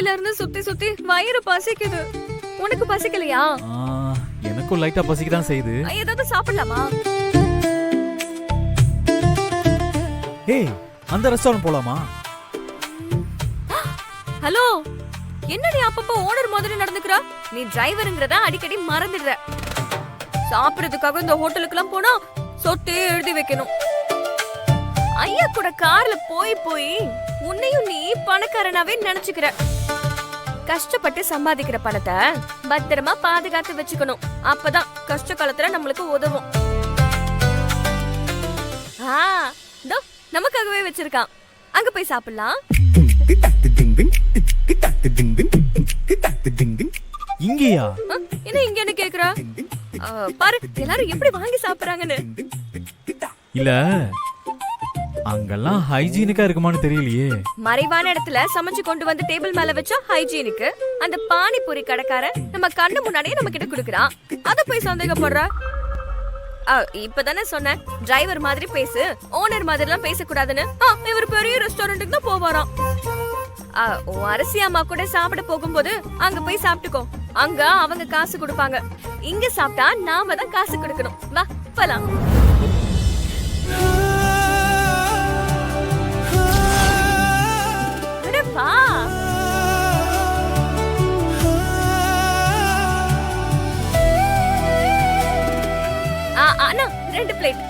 காலையில இருந்து சுத்தி சுத்தி வயிறு பசிக்குது. உனக்கு பசிக்கலையா? எனக்கும் லைட்டா பசிக்கதான் செய்யுது. ஏதாவது சாப்பிடலாமா? ஏய், அந்த ரெஸ்டாரண்ட் போலாமா? ஹலோ, என்ன நீ அப்பப்போ ஓனர் மாதிரி நடந்துக்கற? நீ டிரைவருங்கறத அடிக்கடி மறந்துடுற. சாப்பிடுறதுக்காக இந்த ஹோட்டலுக்குலாம் போனா சொத்தே எழுதி வைக்கணும். ஐயா கூட கார்ல போய் போய் உன்னையும் நீ பணக்காரனாவே நினைச்சுக்கிற. கஷ்டப்பட்டு சம்பாதிக்கிற பணத்தை பத்திரமா பாதுகாத்து வச்சுக்கணும். அப்பதான் கஷ்ட காலத்துல நம்மளுக்கு உதவும். நமக்காகவே வச்சிருக்கான். அங்க போய் சாப்பிடலாம். இங்கயா? என்ன இங்க என்ன கேக்குற? பாரு எல்லாரும் எப்படி வாங்கி சாப்பிடுறாங்கன்னு. இல்ல, அங்கெல்லாம் ஹைஜீனிக்கா இருக்குமான்னு தெரியலையே. மறைவான இடத்துல சமைச்சு கொண்டு வந்து டேபிள் மேல வச்சா ஹைஜீனிக்கு. அந்த பானிபூரி கடைக்காரன் நம்ம கண்ணு முன்னாடியே நம்ம கிட்ட குடுக்குறான். அத போய் சந்தேகப்படுற? இப்பதானே சொன்னேன் டிரைவர் மாதிரி பேசு, ஓனர் மாதிரி எல்லாம் பேசக்கூடாதுன்னு. இவர் பெரிய ரெஸ்டாரண்ட்டுக்கு தான் போவாராம். அரிசி அம்மா கூட சாப்பிட போகும்போது அங்க போய் சாப்பிட்டுக்கோ. அங்க அவங்க காசு கொடுப்பாங்க. இங்க சாப்பிட்டா நாம தான் காசு கொடுக்கணும். வா போலாம். வா. அண்ணா 2 பிளேட்.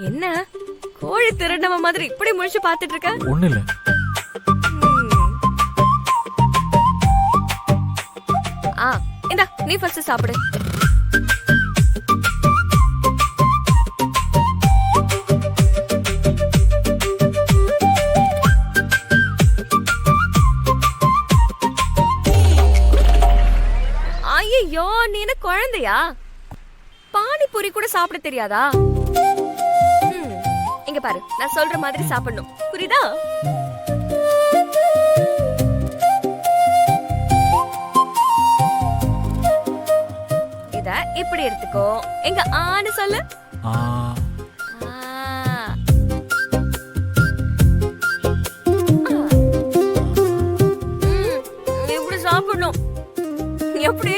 என்ன கோழி திருடவ மாதிரி இப்படி முழிச்சு பாத்துட்டு இருக்க? ஒண்ணு இல்ல. இந்தா நீ ஃபர்ஸ்ட் சாப்பிடு. ஐயோ, நீ என்ன குழந்தையா? பானிபூரி கூட சாப்பிட தெரியாதா? இங்க பாரு, நான் சொல்ற மாதிரி சாப்பிடணும், புரியுதா? இத இப்படி எடுத்துக்கோ. எங்க ஆன்னு சொல்லு. இப்படி சாப்பிடணும். எப்படி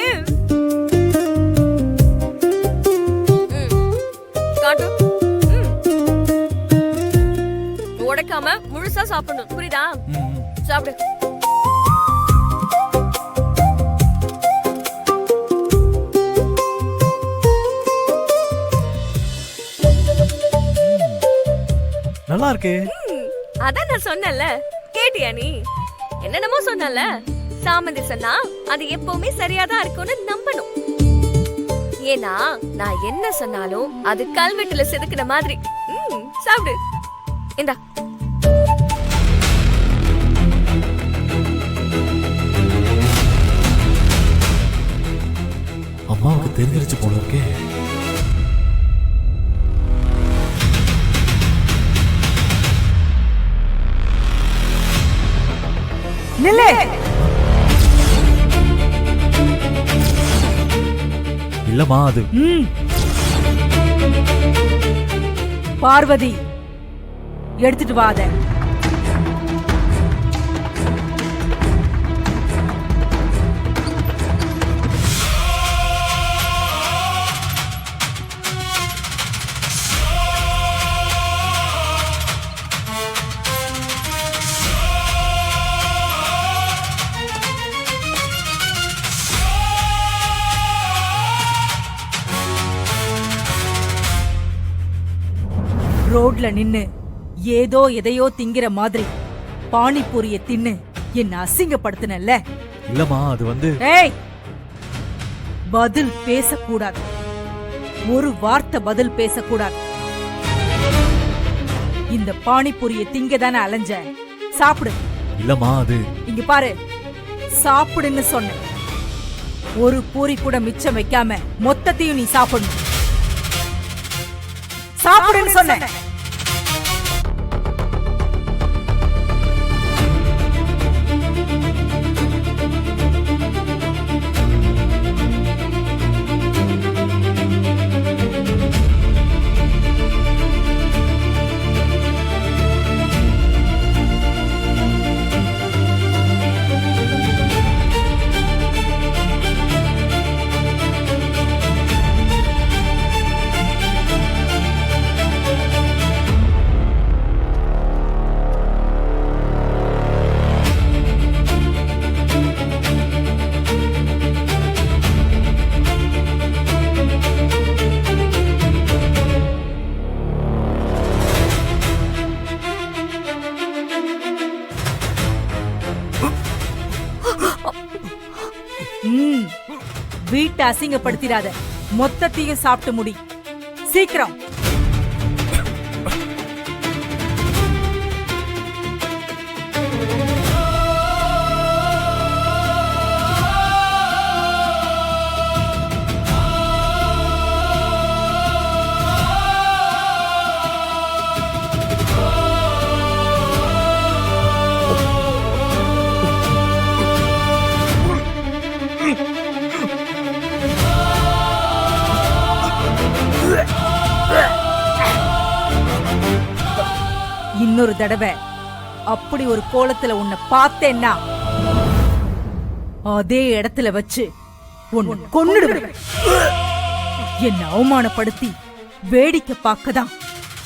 காட்டு. உடைக்காம முழுசா சாப்பிடணும், புரியுதா? சாப்பிடு. நல்லா இருக்கு. அதான் நான் சொன்னல, கேட்டியா நீ? என்னென்னமோ சொன்னல. சாமந்தி சொன்னா அது எப்பவுமே சரியாதான் இருக்கும்னு நம்பணும். ஏன்னா நான் என்ன சொன்னாலும் அது கல்வெட்டுல செதுக்கின மாதிரி. சாப்பிடு. இந்தா. அம்மாவுக்கு தெரிஞ்சிருச்சு போல இருக்கே. நில்லே. இல்லம்மா, அது பார்வதி எடுத்துட்டு வாத. ரோட்ல நின்னு ஏதோ எதையோ திங்கிற மாதிரி பானிபூரிய தின்னு என்ன அசிங்கப்படுத்தினல்ல? இல்லம்மா, அது வந்து. ஏய், பதில் பேசக்கூடாது. ஒரு வார்த்தை பதில் பேசக்கூடாது. இந்த பானிபூரிய திங்க தானே அலைஞ்ச. சாப்பிடு. இல்லம்மா, அது. இங்க பாரு, சாப்பிடுன்னு சொன்ன. ஒரு பூரி கூட மிச்சம் வைக்காம மொத்தத்தையும் நீ சாப்பிடணும். சாப்பிடுன்னு சொன்ன. வீட்டை அசிங்கப்படுத்திடாத. மொத்தத்தையும் சாப்பிட்டு முடி சீக்கிரம். இன்னொரு தடவை அப்படி ஒரு கோலத்துல உன்னை பார்த்தேன்னா அதே இடத்துல வச்சு உன்னை கொன்னுடுவேன். என்ன அவமானப்படுத்தி வேடிக்கை பார்க்கதான்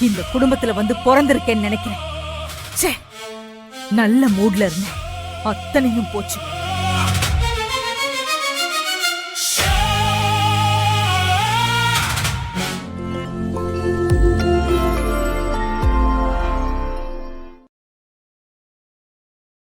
இந்த குடும்பத்துல வந்து பிறந்திருக்கேன்னு நினைக்கிறேன். ச்சே, நல்ல மூட்ல இருந்தேன், அத்தனையும் போச்சு.